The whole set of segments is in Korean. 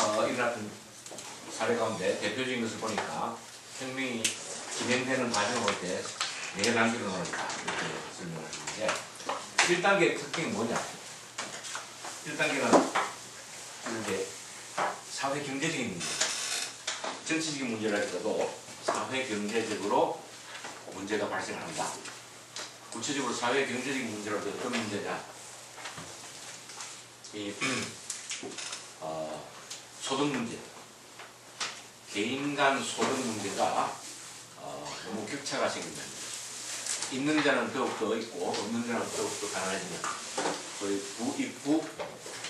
일어났던 사례 가운데 대표적인 것을 보니까 혁명이 진행되는 과정을 볼 때 4단계로 나눈다 이렇게 설명을 하는데 1단계의 특징이 뭐냐? 1단계는 이제 사회 경제적인 문제, 정치적인 문제라기보다도 사회 경제적으로 문제가 발생한다. 구체적으로 사회 경제적인 문제로도 어떤 문제냐? 이 소득 문제, 개인 간 소득 문제가 너무 격차가 생긴다. 있는 자는 더욱더 있고 없는 자는 더욱더 가난해지는 소위 부익부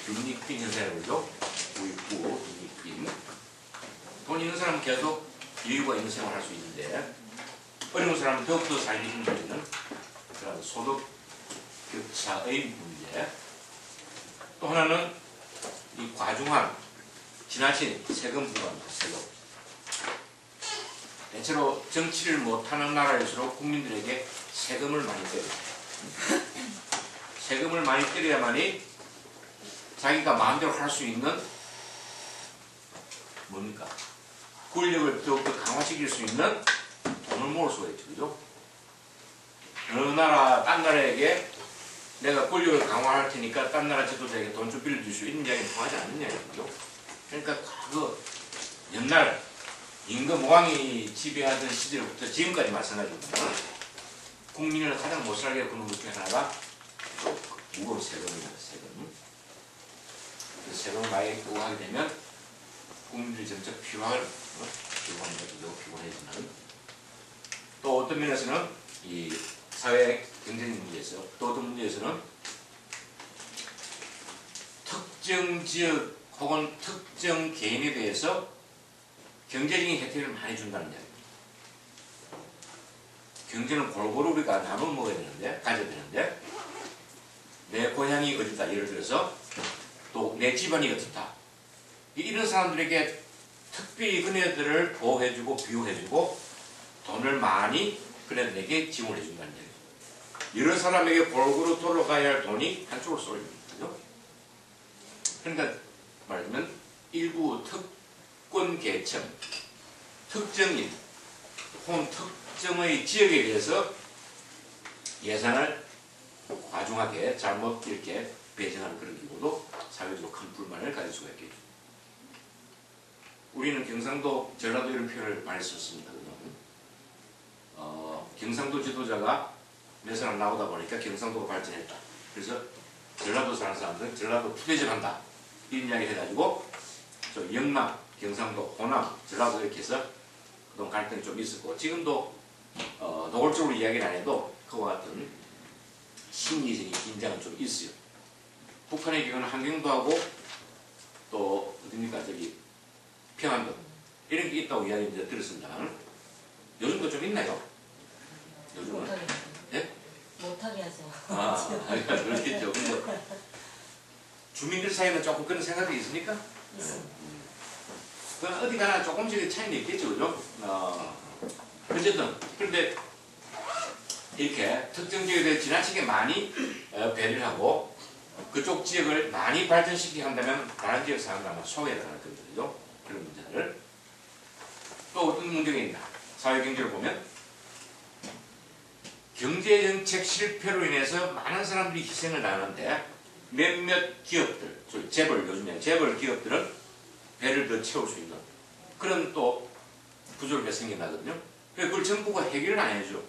빈익빈 현상이라고 그러죠. 부익부 빈익빈. 돈 있는 사람은 계속 여유가 있는 생활을 할 수 있는데 어려운 사람은 더욱더 살기 힘들어지는 그런 소득 격차의 문제. 또 하나는 이 과중한 지나친 세금 부과입니다. 세금. 대체로 정치를 못하는 나라일수록 국민들에게 세금을 많이 때려요. 세금을 많이 때려야만이 자기가 마음대로 할 수 있는 뭡니까? 권력을 더욱더 강화시킬 수 있는 돈을 모을 수가 있죠. 그죠? 어느 나라, 딴 나라에게 내가 권력을 강화할 테니까 딴 나라 지도자에게 돈 좀 빌려줄 수 있는 이야기는 통하지 않는 이야기죠. 그러니까 과거 옛날 임금 왕이 지배하던 시절부터 지금까지 마찬가지로 국민을 가장 못 살게 하는 것 중에 하나가 무거운 세금입니다. 세금. 세금을 많이 부과하게 되면 국민들이 점점 피로해지는 또 어떤 면에서는 이 사회 경제적인 문제에서 또 어떤 문제에서는 특정 지역 혹은 특정 개인에 대해서 경제적인 혜택을 많이 준다는 이야기입니다. 경제는 골고루 우리가 나눠 먹어야 되는데, 가져야 되는데, 내 고향이 어디다, 예를 들어서, 또 내 집안이 어떻다. 이런 사람들에게 특별히 그네들을 보호해주고, 비호해주고, 돈을 많이 그네들에게 지원해준다는 이야기입니다. 여러 사람에게 골고루 돌아가야 할 돈이 한쪽으로 쏠립니다. 그죠? 그러니까, 말하자면, 일부 특권 계층, 특정인, 혹은 특정의 지역에 대해서 예산을 과중하게 잘못 이렇게 배정하는 그런 경우도 사회적으로 큰 불만을 가질 수가 있겠죠. 우리는 경상도, 전라도 이런 표현을 많이 썼습니다. 경상도 지도자가 몇 사람 나오다 보니까 경상도가 발전했다. 그래서 전라도 사는 사람들은 전라도 푸대전 한다. 이런 이야기 해가지고 저 영남, 경상도, 호남, 전라도 이렇게 해서 그동안 갈등이 좀 있었고 지금도 노골적으로 이야기를 안 해도 그와 같은 심리적인 긴장은 좀 있어요. 북한의 경우는 한경도하고 또 어딥니까 저기 평안도 이런 게 있다고 이야기 이제 들었습니다. 요즘도 좀 있나요? 요즘은? 예? 못하게 하세요. 그렇겠죠. 근데 주민들 사이에는 조금 그런 생각이 있습니까? 있습니다. 어디 가나 조금씩 차이는 있겠죠, 그죠? 어쨌든, 그런데 이렇게 특정 지역에 대해 지나치게 많이 배려를 하고 그쪽 지역을 많이 발전시키게 한다면 다른 지역 사람들 아마 소외가 될 겁니다, 그죠? 그런 문제들. 또 어떤 문제가 있나? 사회경제를 보면 경제정책 실패로 인해서 많은 사람들이 희생을 당하는데 몇몇 기업들, 재벌, 요즘에 재벌 기업들은 배를 더 채울 수 있는 그런 또 구조가 생겨나거든요. 그걸 정부가 해결을 안 해줘.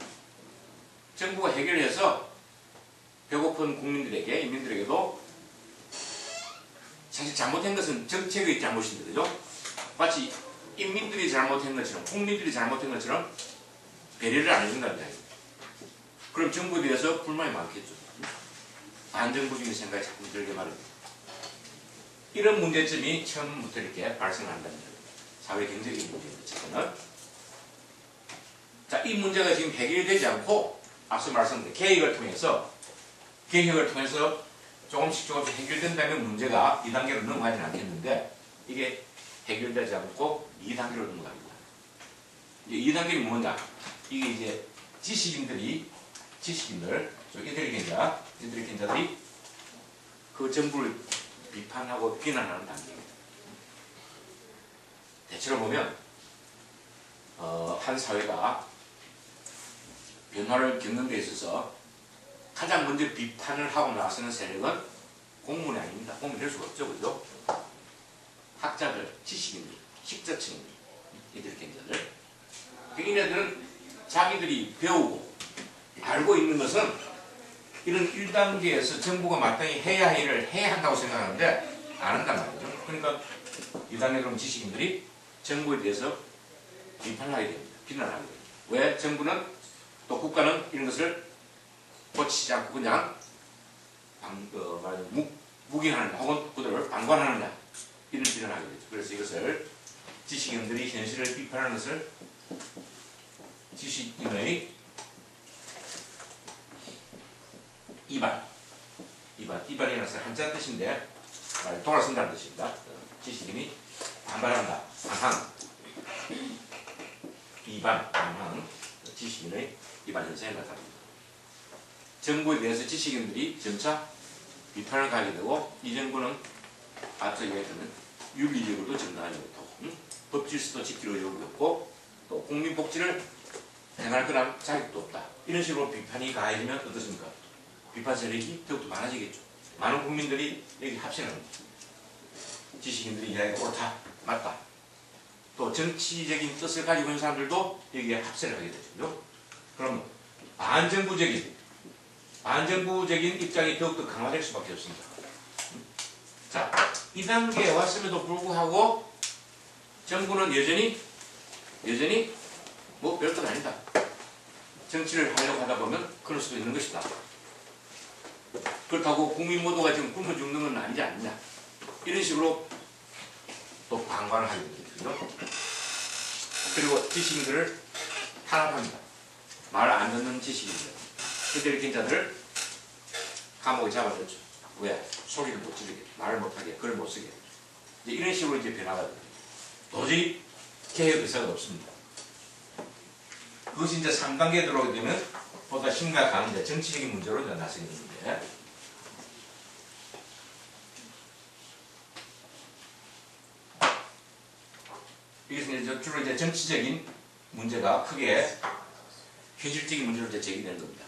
정부가 해결해서 배고픈 국민들에게, 인민들에게도 사실 잘못한 것은 정책의 잘못인데, 그죠? 마치 인민들이 잘못한 것처럼, 국민들이 잘못한 것처럼 배려를 안 해준다는 이야기입니다. 그럼 정부에 대해서 불만이 많겠죠. 반정부적인 생각이 자꾸 들게 마련입니다. 이런 문제점이 처음부터 이렇게 발생한다는 거예요. 사회 경제적인 문제입니다. 첫째는. 자, 이 문제가 지금 해결되지 않고 앞서 말씀드린 개혁을 통해서 조금씩 해결된다면 문제가 2단계로 넘어가지는 않겠는데 이게 해결되지 않고 2단계로 넘어갑니다. 이제 2단계는 뭐냐? 이게 이제 지식인들, 인텔리겐자들이 그 정부를 비판하고 비난하는 단계입니다. 대체로 보면 한 사회가 변화를 겪는 데 있어서 가장 먼저 비판을 하고 나서는 세력은 공무원이 아닙니다. 공무원이 될 수가 없죠. 그죠? 학자들, 지식인들, 식자층, 이들 경자들. 이네들은 자기들이 배우고 알고 있는 것은 이런 1단계에서 정부가 마땅히 해야 할 일을 해야 한다고 생각하는데 안 한단 말이죠. 그러니까 2단계 그럼 지식인들이 정부에 대해서 비판을 하게 됩니다. 비난을 하게 됩니다. 왜? 정부는 또 국가는 이런 것을 고치지 않고 그냥 묵인하는 혹은 그들을 방관하느냐 이런 비난을 하게 되죠. 그래서 이것을 지식인들이 현실을 비판하는 것을 지식인의 이반이라는 것은 한자 뜻인데 돌아선다는 뜻입니다. 지식인이 반발한다. 반항. 반항. 지식인의 이반 현상에 나타납니다. 정부에 대해서 지식인들이 점차 비판을 가게 되고 이 정부는 앞서 얘기했던 윤리적으로도 정당하지 못하고 법 질서도 지킬 의욕이 없고 또 국민 복지를 행할 거란 자격도 없다. 이런 식으로 비판이 가해지면 어떻습니까? 비판 세력이 더욱더 많아지겠죠. 많은 국민들이 여기 합세합니다. 지식인들이 이야기가 옳다, 맞다. 또 정치적인 뜻을 가지고 있는 사람들도 여기에 합세를 하게 되죠. 그럼 반정부적인 입장이 더욱더 강화될 수밖에 없습니다. 자, 이 단계에 왔음에도 불구하고 정부는 여전히 뭐 별건 아니다. 정치를 하려고 하다 보면 그럴 수도 있는 것이다. 그렇다고 국민 모두가 지금 굶어 죽는 건 아니지 않느냐. 이런 식으로 또 방관을 하게 되죠. 그리고 지식인들을 탄압합니다. 말 안 듣는 지식인들. 그들의 경자들을 감옥에 잡아줬죠. 왜? 소리를 못 지르게, 말을 못하게, 글을 못 쓰게. 이제 이런 식으로 이제 변화가 됩니다. 도저히 개혁 의사가 없습니다. 그것이 이제 3단계에 들어오게 되면 보다 심각한 정치적인 문제로 나서게 되는데 이것은 이제 주로 이제 정치적인 문제가 크게 현실적인 문제로 이제 제기되는 겁니다.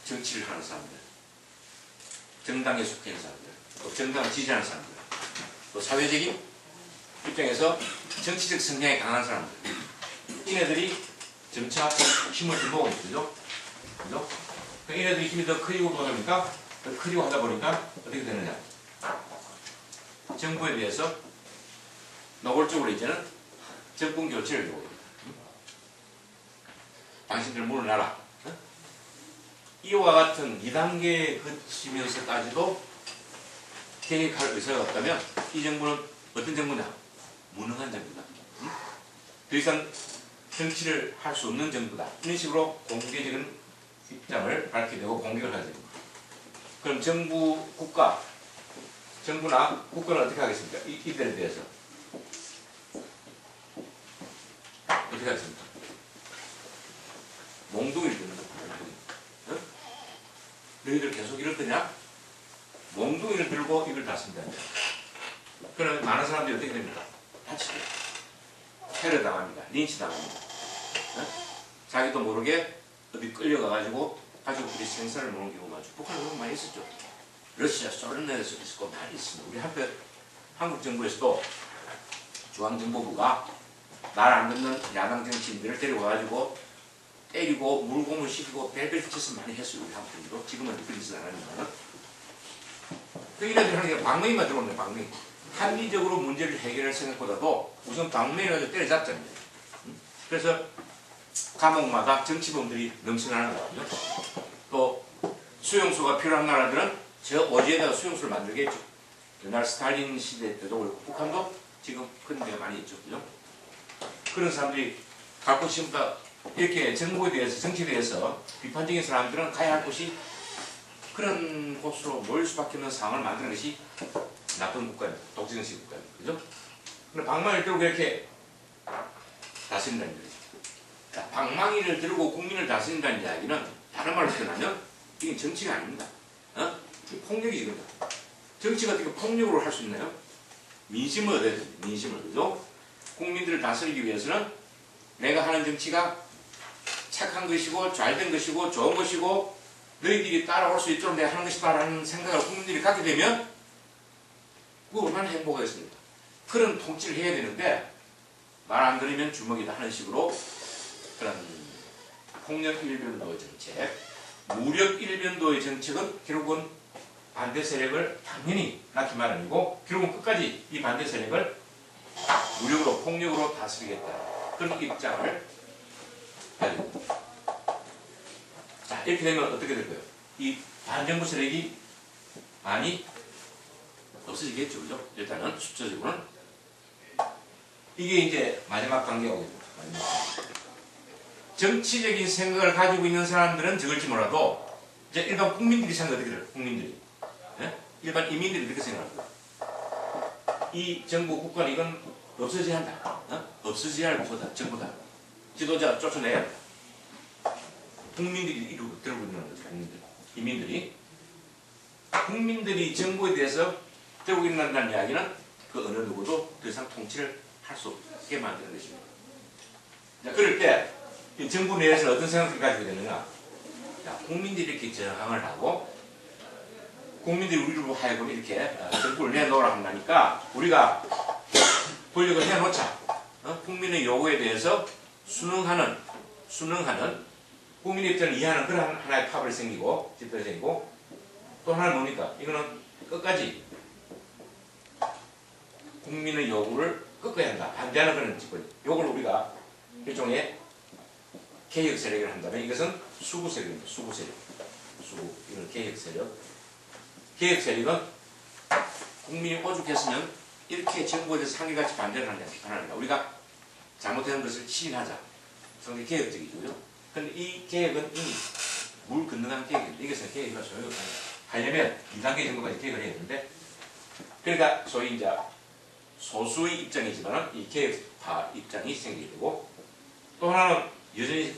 정치를 하는 사람들, 정당에 속해 있는 사람들, 또 정당을 지지하는 사람들, 또 사회적인 입장에서 정치적 성향이 강한 사람들, 이네들이 점차 힘을 좀 모으고 있죠. 그죠? 이네들이 힘이 더 커지고 보니까, 더 커지고 하다 보니까 어떻게 되느냐. 정부에 대해서 노골적으로 이제는 정권 교체를 요구합니다. 당신들 물러나라. 이와 같은 2단계에 거치면서까지도 개혁할 의사가 없다면 이 정부는 어떤 정부냐? 무능한 정부다. 더 이상 정치를 할 수 없는 정부다. 이런 식으로 공개적인 입장을 밝히게 되고 공격을 하게 됩니다. 그럼 정부나 국가는 어떻게 하겠습니까? 이들에 대해서 어떻게 하겠습니까? 몽둥이를 드는 겁니다. 어? 너희들 계속 이럴 거냐? 몽둥이를 들고 이걸 닫습니다. 그러면 많은 사람들이 어떻게 됩니까? 다치죠. 테러 당합니다. 린치 당합니다. 어? 자기도 모르게 어디 끌려가가지고 가족들이 생사를 놓는 경우가 많죠. 북한에 그런 거 많이 있었죠. 러시아, 소련에서도 있었고 많이 있습니다. 우리 한편 한국 정부에서도 중앙정보부가 말 안 듣는 야당 정치인들을 데려와가지고 때리고 물고문 시키고 별별 짓을 많이 했어요. 우리 한편도 지금은 그런 짓을 안 합니다만. 그 이래들 하는 게 방맹이만 들어오는 거예요. 방맹이. 합리적으로 문제를 해결할 생각보다도 우선 방맹이를 가지고 때려잡잖아요. 그래서 감옥마다 정치범들이 넘쳐나는 거거든요. 또 수용소가 필요한 나라들은 저 어디에다가 수용소를 만들겠죠. 옛날 스탈린 시대 때도 그렇고 북한도 지금 그런 데가 많이 있죠. 그죠? 그런 사람들이 갈 곳이 없다. 이렇게 정부에 대해서 정치에 대해서 비판적인 사람들은 가야 할 곳이 그런 곳으로 모일 수밖에 없는 상황을 만드는 것이 나쁜 국가입니다. 독재정식 국가입니다. 그죠? 근데 방망이를 들고 이렇게 다스린다는 거죠. 방망이를 들고 국민을 다스린다는 이야기는 다른 말로 표현하면 이게 정치가 아닙니다. 폭력이지. 정치가 어떻게 폭력으로 할 수 있나요? 민심을 얻어야 됩니다. 민심을 얻어도 국민들을 다스리기 위해서는 내가 하는 정치가 착한 것이고 잘된 것이고 좋은 것이고 너희들이 따라올 수 있도록 내가 하는 것이다라는 생각을 국민들이 갖게 되면 그거 얼마나 행복하겠습니까? 그런 통치를 해야 되는데 말 안 들으면 주먹이다 하는 식으로 그런 폭력 일변도의 정책, 무력 일변도의 정책은 결국은 반대 세력을 당연히 낳기 마련이고 결국은 끝까지 이 반대 세력을 무력으로 폭력으로 다스리겠다 그런 입장을 가지고 자 이렇게 되면 어떻게 될까요? 이 반정부 세력이 많이 없어지겠죠, 그죠? 일단은 수치적으로는 이게 이제 마지막 단계가 오겠죠. 정치적인 생각을 가지고 있는 사람들은 적을지 몰라도 이제 일반 국민들이 생각 어떻게 돼요? 국민들이 일반 이민들이 이렇게 생각합니다. 이 정부 국가는 이건 없어져야 한다. 없어져야 할 것보다 정부다. 지도자 쫓아내야 한다. 국민들이 이러고 들고 있는 거죠. 국민들이 정부에 대해서 들고 있는다는 이야기는 그 어느 누구도 더 이상 통치를 할 수 없게 만드는 것입니다. 자, 그럴 때 이 정부 내에서 어떤 생각을 가지게 되느냐? 자, 국민들이 이렇게 저항을 하고 국민들이 우리로 하여금 이렇게 정부를 내놓으라 한다니까 우리가 권력을 해놓자. 국민의 요구에 대해서 순응하는 국민의 입장을 이해하는 그런 하나의 파벌이 생기고 집단이 생기고 또 하나는 뭡니까? 이거는 끝까지 국민의 요구를 꺾어야 한다. 반대하는 그런 집단. 요걸 우리가 일종의 개혁 세력을 한다면 이것은 수구 세력입니다. 수구 세력. 이건 개혁 세력. 개혁 세력은 국민이 오죽했으면 이렇게 정부에 대해서 상기같이 반대를 하느냐. 우리가 잘못된 것을 시인하자. 상당히 개혁적이고요. 그런데 이 개혁은 이미 물 건너간 개혁입니다. 이것은 개혁이 소용이 없습니다. 하려면 2단계 정도까지 개혁을 해야 되는데 그러니까 소위 이제 소수의 입장이지만 이 개혁파 입장이 생기게 되고 또 하나는 여전히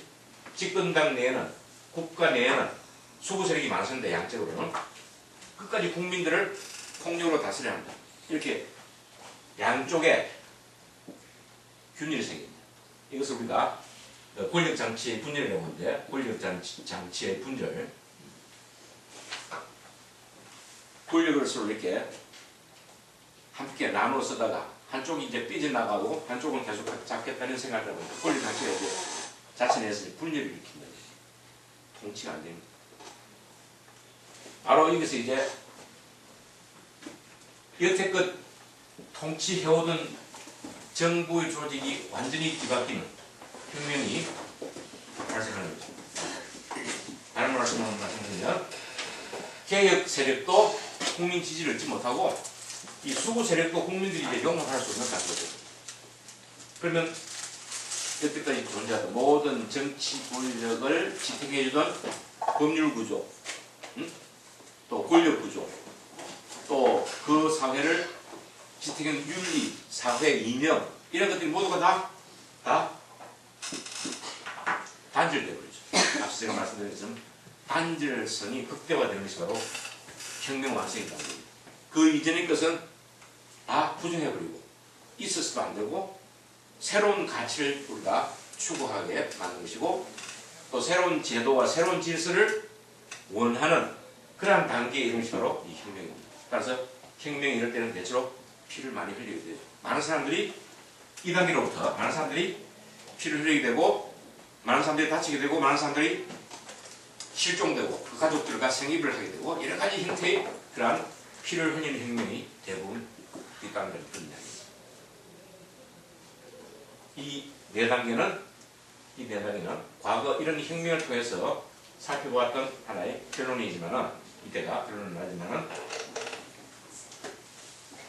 집권당 내에는 국가 내에는 수구 세력이 많습니다. 양적으로는 끝까지 국민들을 폭력으로 다스려야 한다. 이렇게 양쪽에 균열이 생깁니다. 이것을 우리가 권력장치의 분열이라고 하는데 권력장치의 분열 권력을 서로 이렇게 함께 나눠 쓰다가 한쪽이 이제 삐져나가고 한쪽은 계속 잡겠다는 생각을 하고 권력장치가 이제 자체 내에서 분열을 일으킨다. 통치가 안 됩니다. 바로 여기서 이제 여태껏 통치해오던 정부의 조직이 완전히 뒤바뀌는 혁명이 발생하는 거죠. 다른 말씀을 말씀드리면 개혁 세력도 국민 지지를 얻지 못하고 이 수구 세력도 국민들이 이제 용납할 수 없는 상태죠. 그러면 여태까지 존재하던 모든 정치 권력을 지탱해주던 법률 구조, 또 권력 구조, 또 그 사회를 지탱하는 윤리, 사회 이념 이런 것들이 모두가 다 단절되어 버리죠. 앞서 제가 말씀드린 것처럼 단절성이 극대화되는 것이 바로 혁명 완성이라는 겁니다. 그 이전의 것은 다 부정해버리고 있어서도 안 되고 새로운 가치를 우리가 추구하게 만든 것이고 또 새로운 제도와 새로운 질서를 원하는 그러한 단계의 이름이 바로 이 혁명입니다. 따라서 혁명이 이럴 때는 대체로 피를 많이 흘리게 되죠. 많은 사람들이 이 단계로부터 많은 사람들이 피를 흘리게 되고 많은 사람들이 다치게 되고 많은 사람들이 실종되고 그 가족들과 생입을 하게 되고 여러 가지 형태의 그러한 피를 흘리는 혁명이 대부분 뒷단계를 그런 이야기입니다. 이 네 단계는 과거 이런 혁명을 통해서 살펴보았던 하나의 결론이지만은 이때가 결론은 아니지만은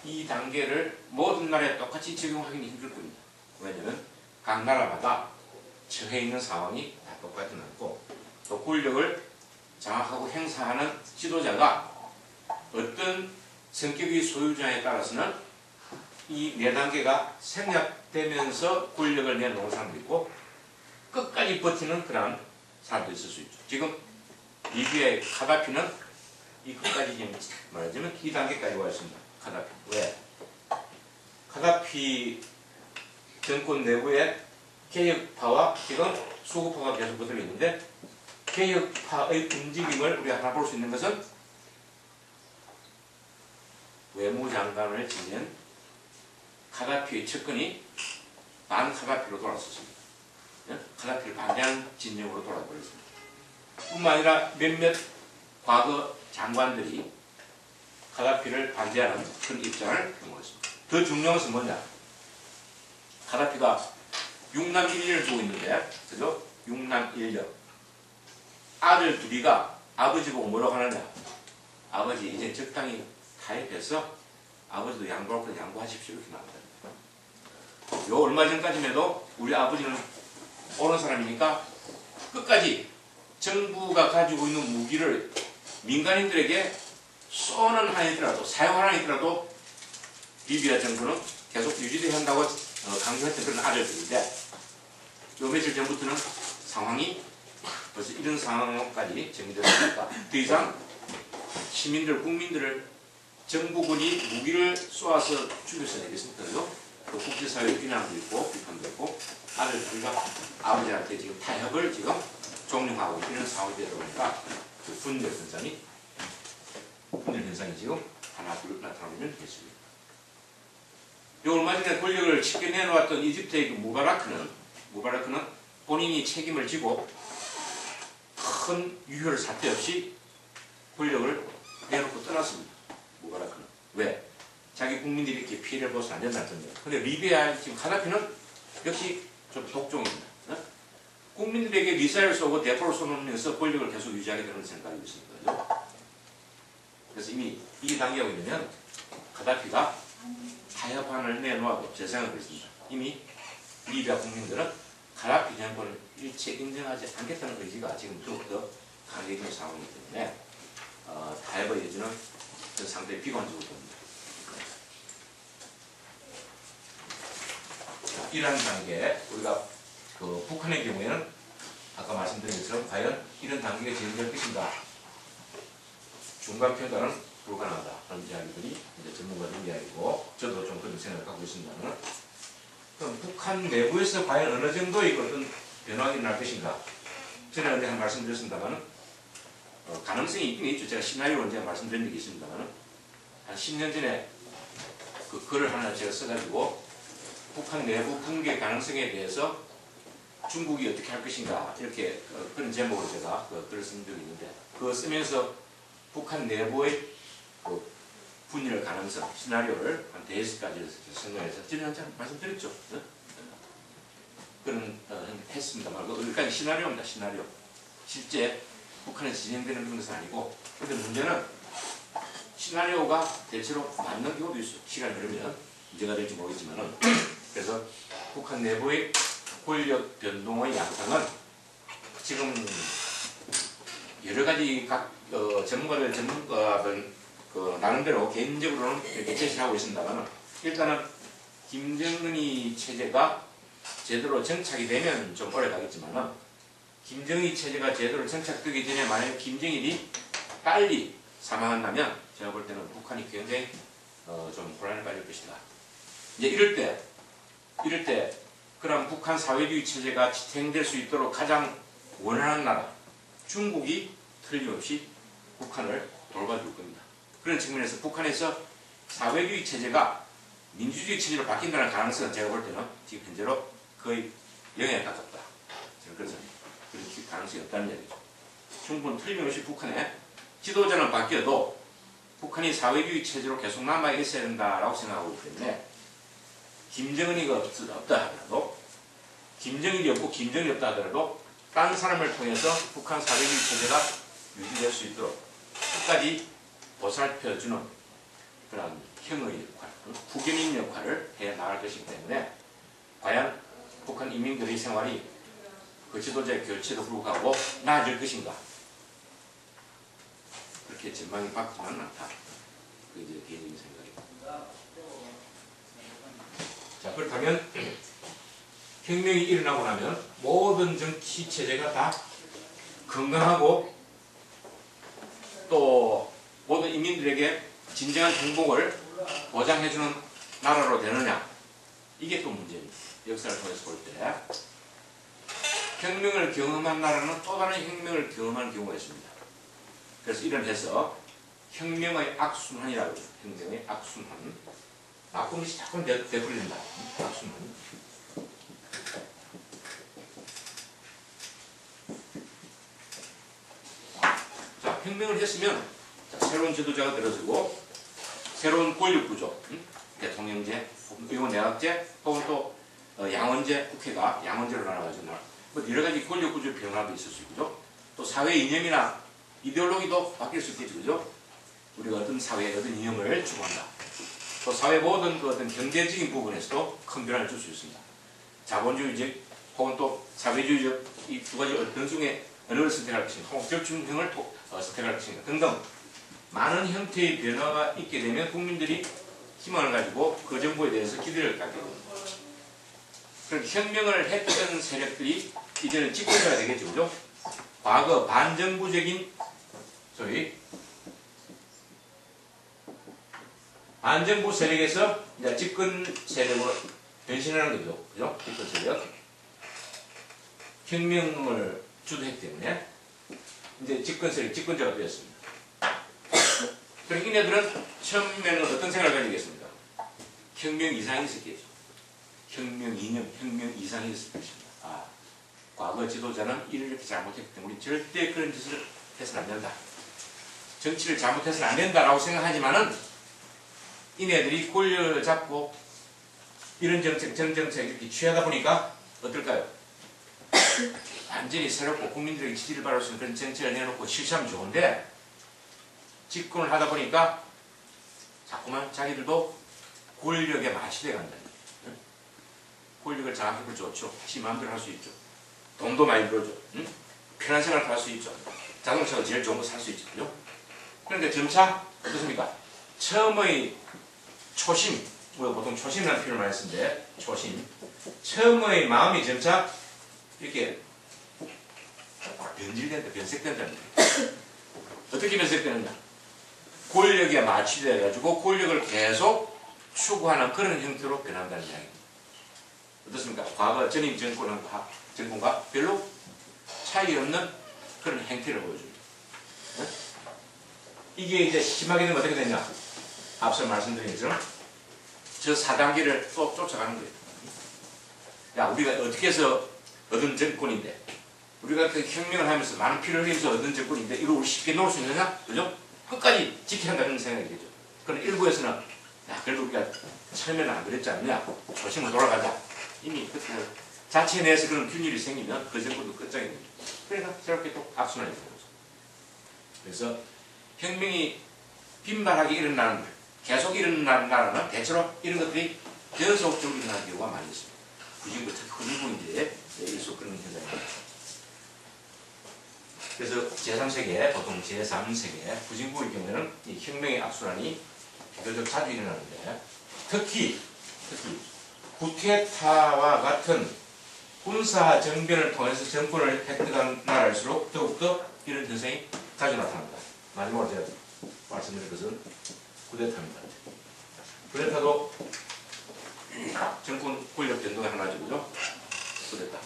이 단계를 모든 나라에 똑같이 적용하기는 힘들 겁니다. 왜냐하면 각 나라마다 처해 있는 상황이 다 똑같진 않고 또 권력을 장악하고 행사하는 지도자가 어떤 성격의 소유자에 따라서는 이 네 단계가 생략되면서 권력을 내놓은 사람도 있고 끝까지 버티는 그런 사람도 있을 수 있죠. 지금 리비아의 카다피는 이 끝까지 말하자면 이 단계까지 와 있습니다. 카다피. 왜? 가다피 정권 내부에 개혁파와 지금 수구파가 계속 붙어 있는데, 개혁파의 움직임을 우리가 하나 볼 수 있는 것은 외무장관을 지낸 가다피의 측근이 반가다피로 돌아섰습니다. 가다피를 반대하는 진영으로 돌아버렸습니다. 뿐만 아니라 몇몇 과거 장관들이 가다피를 반대하는 그런 입장을 표명했습니다. 더 중요한 것은 뭐냐? 가다피가 6남 1녀를 두고 있는데, 그죠? 6남 1녀. 아들 둘이가 아버지 보고 뭐라고 하느냐? 아버지 이제 적당히 타협해서 아버지도 양보할 거 양보하십시오. 이렇게 나옵니다. 요 얼마 전까지만 해도 우리 아버지는 옳은 사람이니까 끝까지 정부가 가지고 있는 무기를 민간인들에게 쏘는 한이더라도, 사용하는 한이더라도 리비아 정부는 계속 유지돼야 한다고 강조했던 그런 아들들인데, 요 며칠 전부터는 상황이 벌써 이런 상황까지 정리되었으니까 더 이상 시민들, 국민들을 정부군이 무기를 쏘아서 죽여서 내겠습니까? 또 국제사회의 비난도 있고 비판도 있고 아들들과 아버지한테 지금 타협을 지금 종용하고 있는 상황이 되다 보니까 그 분열 현상이 지금 하나 둘 나타나면 되겠습니다. 얼마 전에 권력을 쉽게 내놓았던 이집트의 그 무바라크는 본인이 책임을 지고 큰 유혈 사태 없이 권력을 내놓고 떠났습니다. 무바라크는. 왜? 자기 국민들이 이렇게 피해를 보서는 안 된다는 점이에요. 근데 리비아 지금 가다피는 역시 좀 독종입니다. 국민들에게 미사일을 쏘고 대포를 쏘면서 권력을 계속 유지하게 되는 생각이 있습니다. 그래서 이미 이 단계가 되면 가다피가 타협안을 내놓아도 제 생각을 했습니다. 이미 리비아 국민들은 가다피 정권을 일체 인정하지 않겠다는 의지가 지금 더욱더 강해진 상황이기 때문에 타협의 여지는 상당히 비관적으로 봅니다. 이러한 단계에 우리가 그 북한의 경우에는 아까 말씀드린 것처럼 과연 이런 단계가 진행될 것인가, 중간 평가는 불가능하다 하는 이야기들이 이제 전문가들 이야기고, 저도 좀 그런 생각을 갖고 있습니다만, 그럼 북한 내부에서 과연 어느 정도의 어떤 변화가 일어날 것인가? 전에 언제 한 말씀드렸습니다만 가능성이 있긴 있죠. 제가 시나리오 언제 말씀드린 적이 있습니다만 한 10년 전에 그 글을 하나 제가 써가지고 북한 내부 붕괴 가능성에 대해서 중국이 어떻게 할 것인가, 이렇게 그런 제목으로 제가 글을 쓴 적이 있는데, 그거 쓰면서 북한 내부의 그 분열 가능성 시나리오를 한 4가지를 생각해서 전에 한번 말씀드렸죠. 그런 했습니다만 그러니까 시나리오입니다. 시나리오. 실제 북한에서 진행되는 것은 아니고, 근데 문제는 시나리오가 대체로 맞는 경우도 있어요. 시간이 흐르면 문제가 될지 모르겠지만은. 그래서 북한 내부의 권력 변동의 양상은 지금 여러 가지 각 전문가들 나름대로 개인적으로는 이렇게 제시를 하고 있습니다만, 일단은 김정은이 체제가 제대로 정착이 되면 좀 오래 가겠지만, 김정일 체제가 제대로 정착되기 전에 만약 김정일이 빨리 사망한다면 제가 볼 때는 북한이 굉장히 좀 혼란에 빠질 것이다. 이제 이럴 때 그럼 북한 사회주의 체제가 지탱될 수 있도록 가장 원하는 나라 중국이 틀림없이 북한을 돌봐줄 겁니다. 그런 측면에서 북한에서 사회주의 체제가 민주주의 체제로 바뀐다는 가능성은 제가 볼 때는 지금 현재로 거의 0에 가깝다. 저는 그래서 그런 가능성이 없다는 얘기죠. 중국은 틀림없이 북한의 지도자는 바뀌어도 북한이 사회주의 체제로 계속 남아 있어야 된다라고 생각하고 있기 때문에, 김정은이 없다 하더라도, 김정일이 없고 김정일이 없다 하더라도 딴 사람을 통해서 북한 사회주의 체제가 유지될 수 있도록 끝까지 보살펴주는 그런 형의 역할, 후견인 역할을 해 나갈 것이기 때문에, 과연 북한 인민들의 생활이 그 지도자의 결체도 불구하고 나아질 것인가, 그렇게 전망이 밝지는 않다. 그게 이제 개인적인 생각입니다. 자, 그렇다면 혁명이 일어나고 나면 모든 정치 체제가 다 건강하고 또 모든 인민들에게 진정한 행복을 보장해주는 나라로 되느냐, 이게 또 문제입니다. 역사를 통해서 볼 때. 혁명을 경험한 나라는 또 다른 혁명을 경험한 경우가 있습니다. 그래서 이런 해서 혁명의 악순환이라고 해요. 혁명의 악순환. 나쁜 것이 자꾸 되풀이된다. 악순환. 자, 혁명을 했으면 새로운 지도자가 들어서고 새로운 권력구조, 대통령제, 의원내각제, 혹은 또 양원제, 국회가 양원제로 나눠가지고 뭐 여러 가지 권력구조 변화도 있을 수 있고요. 또 사회 이념이나 이데올로기도 바뀔 수 있겠죠, 그죠? 우리가 어떤 사회에 어떤 이념을 추구한다. 또 사회 모든 그 어떤 경제적인 부분에서도 큰 변화를 줄 수 있습니다. 자본주의적 혹은 또 사회주의적 이 두 가지 어떤 중에 어느 선택할 것인가, 혹은 절충형을 선택할 것인가 등등 많은 형태의 변화가 있게 되면 국민들이 희망을 가지고 그 정부에 대해서 기대를 갖게 됩니다. 그러니까 혁명을 했던 세력들이 이제는 집권자가 되겠죠, 그죠? 과거 반정부적인 소위 반정부 세력에서 이제 집권 세력으로 변신하는 거죠, 그죠? 집권 세력. 혁명을 주도했기 때문에 이제 집권 세력, 집권자가 되었습니다. 그럼 이네들은 처음에는 어떤 생각을 가지겠습니까? 혁명 이상이 있었겠죠. 혁명 이념, 혁명 이상이 있을 것입니다. 아, 과거 지도자는 이렇게 잘못했기 때문에 우리 절대 그런 짓을 해서는 안 된다. 정치를 잘못해서는 안 된다라고 생각하지만은 이네들이 권력을 잡고 이런 정책, 저런 정책 이렇게 취하다 보니까 어떨까요? 완전히 새롭고 국민들에게 지지를 받을 수 있는 그런 정책을 내놓고 실시하면 좋은데 집권을 하다 보니까 자꾸만 자기들도 권력에 마시돼 간다는 거예요. 권력을 장악해도 좋죠. 지 마음대로 할 수 있죠. 돈도 많이 벌어줘. 편한 생활을 할 수 있죠. 자동차가 제일 좋은 거 살 수 있죠. 그죠? 그런데 점차 어떻습니까? 처음의 초심, 우리가 보통 초심이라는 표현을 많이 쓰는데 초심, 처음의 마음이 점차 이렇게 변질된다, 변색된다는 거예요. 어떻게 변색되느냐? 권력에 마취되어 가지고 권력을 계속 추구하는 그런 형태로 변한다는 이야기입니다. 어떻습니까? 과거 전임 정권과 별로 차이 없는 그런 행태를 보여줍니다. 네? 이게 이제 심하게 되면 어떻게 되냐? 앞서 말씀드린 것처럼 저 4단계를 또 쫓아가는 거예요. 야, 우리가 어떻게 해서 얻은 정권인데, 우리가 그 혁명을 하면서 많은 피를 흘리면서 얻은 정권인데 이걸 우리 쉽게 놓을 수 있느냐? 그죠? 끝까지 지켜야 한다는 생각이겠죠. 그런데 일부에서는 야, 그래도 우리가 처음에는 안 그랬지 않느냐? 초심으로 돌아가자. 이미 그때 자체 내에서 그런 균일이 생기면 그 정권도 끝장이 됩니다. 그러니까 새롭게 또 악순환이 되는 거죠. 그래서 혁명이 빈발하게 일어나는, 계속 일어나는 나라는 대체로 이런 것들이 계속적으로 일어나는 경우가 많이 있습니다. 부진부, 특히 후진부인데 일수 그런 현상입니다. 그래서 제3세계, 보통 제3세계 부진부의 경우에는 이 혁명의 악순환이 비교적 자주 일어나는데 특히 쿠데타와 같은 군사 정변을 통해서 정권을 획득한 나라일수록 더욱더 이런 현상이 자주 나타납니다. 마지막으로 제가 말씀드릴 것은 쿠데타입니다. 쿠데타도 정권 권력 변동의 하나죠, 그죠? 쿠데타.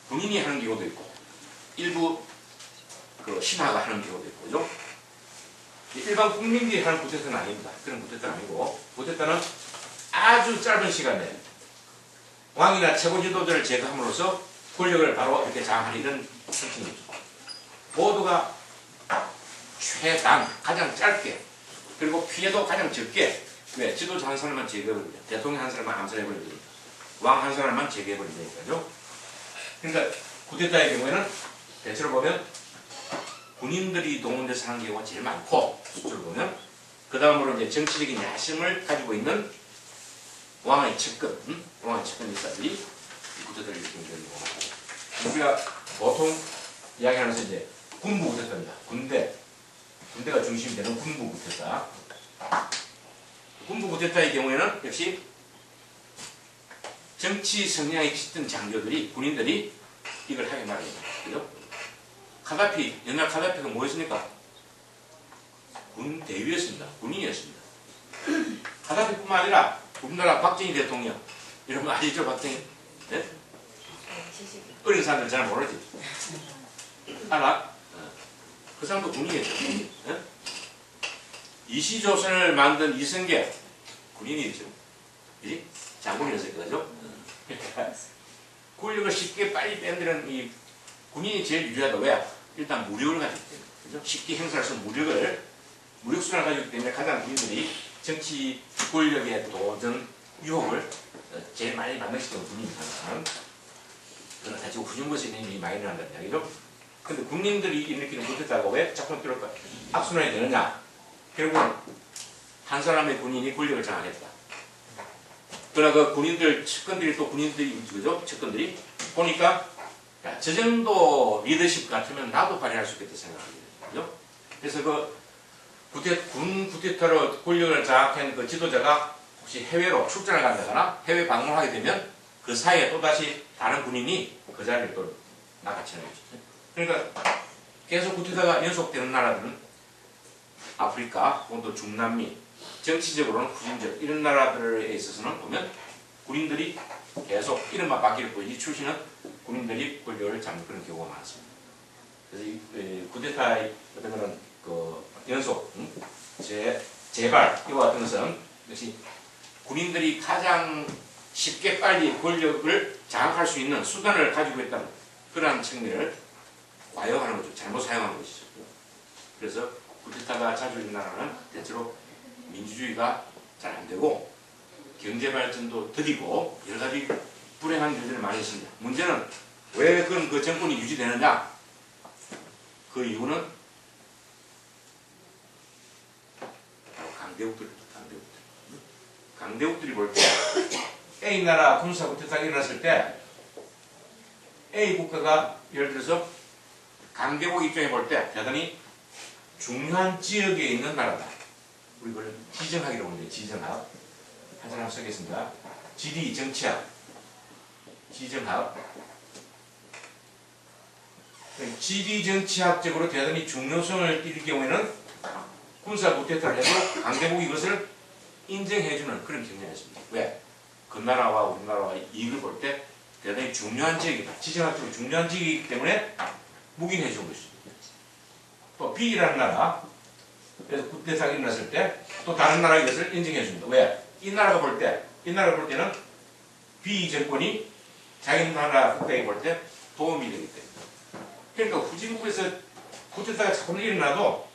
군인이 하는 경우도 있고, 일부 그 신하가 하는 경우도 있고, 그죠? 일반 국민들이 하는 쿠데타는 아닙니다. 그런 쿠데타는 아니고, 쿠데타는 아주 짧은 시간에 왕이나 최고 지도자를 제거함으로써 권력을 바로 이렇게 장악하는 이런 특징이죠. 모두가 최단, 가장 짧게, 그리고 피해도 가장 적게, 왜? 지도자 한 사람만 제거해버립니다. 대통령 한 사람만 암살해버립니다. 왕 한 사람만 제거해버린다니까요. 그러니까 쿠데타의 경우에는 대체로 보면 군인들이 동원돼서 하는 경우가 제일 많고, 숫자를 보면 그 다음으로 이제 정치적인 야심을 가지고 있는 왕의 측근, 왕의 측근 인사들이 쿠데타를 일으키는 경우가 많고, 우리가 보통 이야기하면서 이제 군부 쿠데타입니다. 군대가 중심이 되는 군부 쿠데타. 군부 쿠데타의 경우에는 역시 정치 성향이 짙은 장교들이, 군인들이 이걸 하게 말입니다. 그죠? 카다피, 옛날 카다피가 뭐였습니까? 군 대위였습니다. 군인이었습니다. 카다피뿐만 아니라 우리나라 박정희 대통령 이런 거 아시죠? 박정희? 네? 어린 사람들 잘 모르지? 알아? 그 사람도 군인이었죠. 네? 이시조선을 만든 이성계 군인이었죠. 그지? 장군이었을 거죠. 권력을 쉽게 빨리 뺀다는 이 군인이 제일 유리하다. 왜? 일단 무력을 가지고 있기 때문에. 그죠? 쉽게 행사할 수 있는 무력수단을 가지고 있기 때문에 가장 군인들이 정치 권력의 도전 유혹을 제일 많이 받는 군인입니다. 그러나 가지고 후진부에서 힘이 많이 일어난다는 이야기죠. 근데 군인들이 일으키는 못했다고 왜 자꾸 그럴까? 악순환이 되느냐? 결국은 한 사람의 군인이 권력을 장악했다. 그러나 그 군인들, 측근들이 또 군인들이, 그죠? 측근들이 보니까 야, 저 정도 리더십 같으면 나도 발휘할 수 있겠다 생각합니다. 그죠? 그래서 군 쿠데타로 권력을 장악한 그 지도자가 혹시 해외로 출장을 간다거나 해외 방문하게 되면 그 사이에 또다시 다른 군인이 그 자리를 또 나가치는 거죠. 그러니까 계속 쿠데타가 연속되는 나라들은 아프리카, 또 중남미, 정치적으로는 후진적 이런 나라들에 있어서는 보면 군인들이 계속 이름만 바뀔 뿐이지 출신은 군인들이 권력을 잡는 그런 경우가 많습니다. 그래서 이 쿠데타의 어떤 그런 그 연속, 재발 이와 같은 것은 역시 군인들이 가장 쉽게 빨리 권력을 장악할 수 있는 수단을 가지고 있다는 그러한 측면을 과용하는 거죠. 잘못 사용하는 것이죠. 그래서 쿠데타가 자주 있는 나라는 대체로 민주주의가 잘 안 되고 경제 발전도 더디고 여러 가지 불행한 일들이 많이 있습니다. 문제는 왜 그 정권이 유지되느냐? 그 이유는 바로 강대국들입니다. 강대국들이 볼 때 A 나라 군사 쿠데타가 일어났을 때 A 국가가 예를 들어서 강대국 입장에 볼 때 대단히 중요한 지역에 있는 나라다. 우리 그걸 지정학이라고 하는데 지정학. 한 사람 쓰겠습니다. 지리 정치학. 지정학. 지리 정치학적으로 대단히 중요성을 띠릴 경우에는 군사 쿠데타를 해도 강대국이 이것을 인정해주는 그런 경향이었습니다. 왜? 그 나라와 우리나라와 이익을 볼 때 대단히 중요한 지역이다. 지정학적으로 중요한 지역이기 때문에 묵인해주는 것입니다. 또 B라는 나라, 그래서 쿠데타가 일어났을 때 또 다른 나라가 이것을 인정해줍니다. 왜? 이 나라가 볼 때는 B 정권이 자기 나라 국가에 볼 때 도움이 되기 때문에. 그러니까 후진국에서 쿠데타가 자꾸 일어나도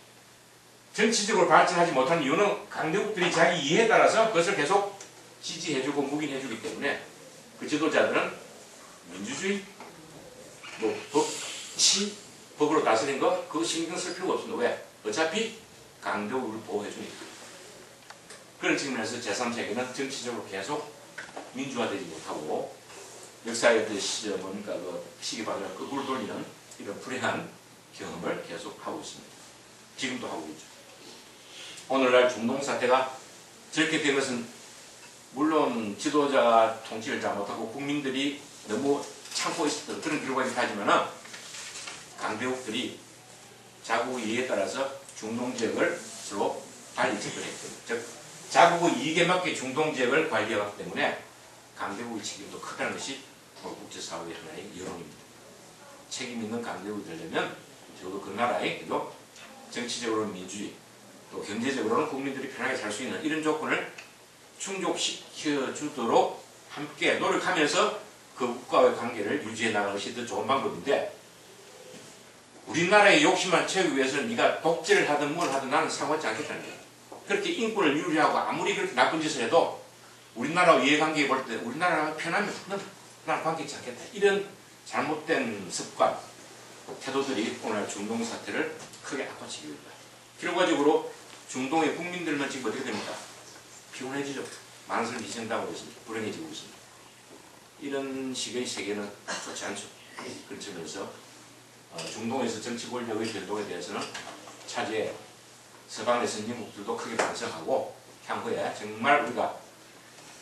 정치적으로 발전하지 못한 이유는 강대국들이 자기 이해에 따라서 그것을 계속 지지해주고 묵인해주기 때문에 그 지도자들은 민주주의, 법으로 다스린 거 그거 신경 쓸 필요가 없습니다. 왜? 어차피 강대국을 보호해주니까. 그런 측면에서 제3세계는 정치적으로 계속 민주화되지 못하고 역사의 그 뭡니까 그 시기방향을 거꾸로 돌리는 이런 불행한 경험을 계속 하고 있습니다. 지금도 하고 있죠. 오늘날 중동 사태가 저렇게 된 것은 물론 지도자가 통치를 잘못하고 국민들이 너무 참고 있었던 그런 결과이긴 하지만 강대국들이 자국의 이익에 따라서 중동 지역을 서로 달리 접근했고 즉 자국의 이익에 맞게 중동 지역을 관리해왔기 때문에 강대국의 책임도 크다는 것이 국제사회의 하나의 여론입니다. 책임 있는 강대국이 되려면 적어도 그 나라의 정치적으로는 민주주의 또 경제적으로는 국민들이 편하게 살 수 있는 이런 조건을 충족시켜주도록 함께 노력하면서 그 국가와의 관계를 유지해 나가는 것이 더 좋은 방법인데 우리나라의 욕심만 채우기 위해서는 네가 독재를 하든 뭘 하든 나는 상관치 않겠다는 거야. 그렇게 인권을 유리하고 아무리 그렇게 나쁜 짓을 해도 우리나라와 이해관계에 볼 때 우리나라가 편하면 나는 관계치 않겠다. 이런 잘못된 습관, 태도들이 오늘 중동 사태를 크게 악화시키고 있다. 결과적으로 중동의 국민들만 지금 어떻게 됩니까? 피곤해지죠. 많은 사람이 희생당하고 있습니다. 불행해지고 있습니다. 이런 식의 세계는 좋지 않죠. 그런 측면에서 중동에서 정치 권력의 변동에 대해서는 차제에 서방의 선진국들도 크게 반성하고 향후에 정말 우리가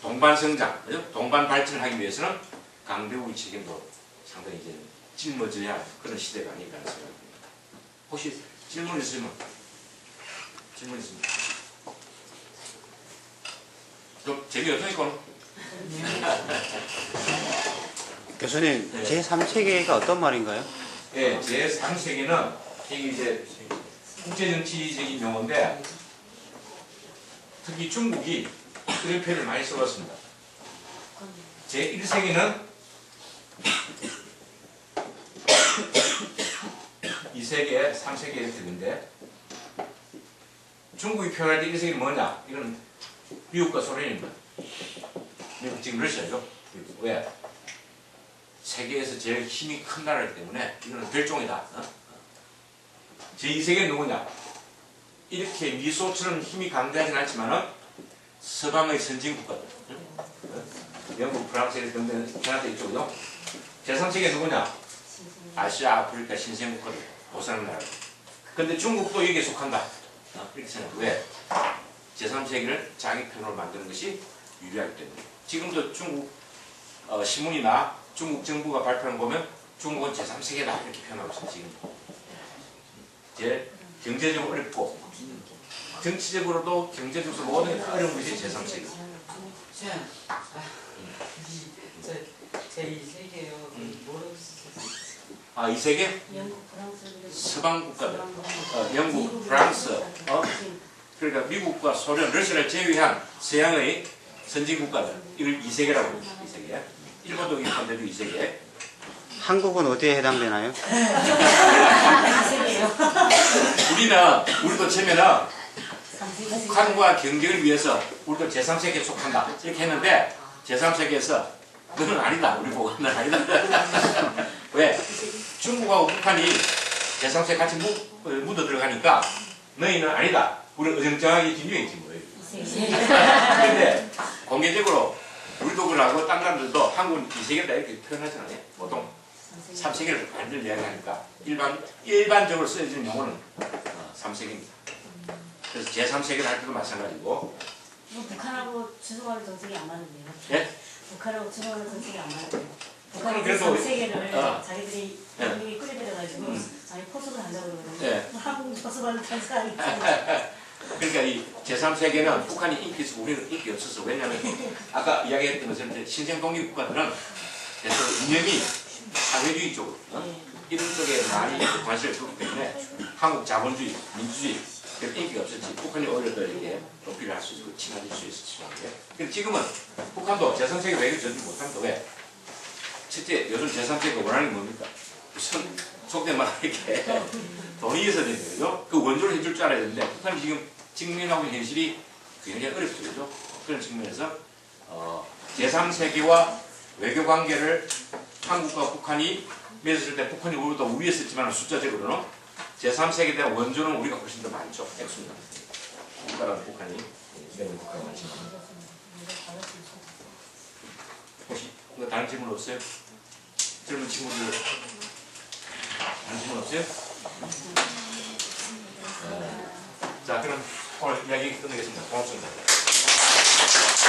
동반성장, 동반 발전을 하기 위해서는 강대국의 책임도 상당히 이제 짊어져야 할 그런 시대가 아닐까 하는 생각입니다. 혹시 질문 있으면 질문 있습니다. 좀 재미없으니까. 교수님, 네. 제3세계가 어떤 말인가요? 예, 제3세계는 이게 이제 국제정치적인 용어인데 특히 중국이 그런 표현을 많이 써봤습니다. 제1세계는 2세계, 3세계 이렇게 되는데 중국이 표현할 때 1세계는 뭐냐? 이건 미국과 소련입니다. 미국 지금 러시아죠. 왜? 세계에서 제일 힘이 큰 나라이기 때문에 이거는 별종이다. 제2세계는 누구냐? 이렇게 미소처럼 힘이 강대하진 않지만은 서방의 선진국가들. 영국, 프랑스 이렇게 캐나다 이쪽이죠. 제3세계는 누구냐? 아시아, 아프리카 신생국가들. 보상한 나라. 근데 중국도 여기에 속한다. 이렇게 생각해. 왜? 제3세계를 자기 편으로 만드는 것이 유리하기 때문에. 지금도 중국 신문이나 중국 정부가 발표하는 거 보면 중국은 제3세계다 이렇게 표현하고 있어요. 지금도. 이제 경제적으로 어렵고 정치적으로도 경제적으로 모든 게 어려운 것이 제3세계. 제2세계요. 모르겠어요. 아, 이 세계? 서방 국가들. 영국, 프랑스, 그러니까 미국과 소련, 러시아를 제외한 서양의 선진 국가들. 이걸 2세계라고 합니다. 2세계. 일본도 이건데도 2세계. 한국은 어디에 해당되나요? 우리도 처음에는 북한과 경쟁을 위해서 우리도 제3세계에 속한다. 이렇게 했는데 제3세계에서 너는 아니다. 우리 보고 너는 아니다. 왜? 중국하고 북한이 제3세계 같이 묻어 들어가니까 너희는 아니다. 우리는 어정쩡하게 뒷위에 있지 뭐예요. 그런데 공개적으로 우리도 그러고 딴 나라들도 한국은 2세계다 이렇게 표현하지 않아요? 보통 3세계를 반대로 이야기하니까 일반적으로 쓰여지는 용어는 3세계입니다. 그래서 제3세계를 할 때도 마찬가지고. 북한하고 주소하는 정책이 안 맞는데요. 예? 북한하고 주소하는 정책이 안 맞는데요. 북한이 그래도 3세계를 자기들이 대국이 끌어들여가지고 자기 포섭을 한다고 그러거든요. 한국 포섭하는 단체가 아니잖아요. 그러니까 이 제3세계는 북한이 인기 있고 우리는 인기 없어서. 왜냐하면 아까 이야기했던 것처럼 신생 독립 국가들은 그래서 이념이 사회주의 쪽으로 이런 쪽에 많이 관심을 두기 때문에 한국 자본주의, 민주주의 인기가 없었지. 북한이 오히려 더 이렇게 높이를 할 수 있고 친화될 수 있었지. 근데 지금은 북한도 제3세계 외교 전혀 못합니다. 왜? 실제 요즘 제3세계가 원하는 게 뭡니까? 우선 속된 말로 이렇게 돈이 있어야 되는 거죠. 그 원조를 해줄 줄 알아야 되는데 북한이 지금 직면하고 있는 현실이 굉장히 어렵죠. 그죠? 그런 측면에서 제3세계와 외교 관계를 한국과 북한이 맺었을 때 북한이 우리보다 우위했었지만 숫자적으로는 제3세계에 대한 원조는 우리가 훨씬 더 많죠. 액수는. 국가랑 북한이 매우 국가가 많지만. 혹시 다른 질문 없어요? 젊은 친구들 다른 질문 없어요? 자, 그럼 오늘 이야기 끝내겠습니다. 고맙습니다.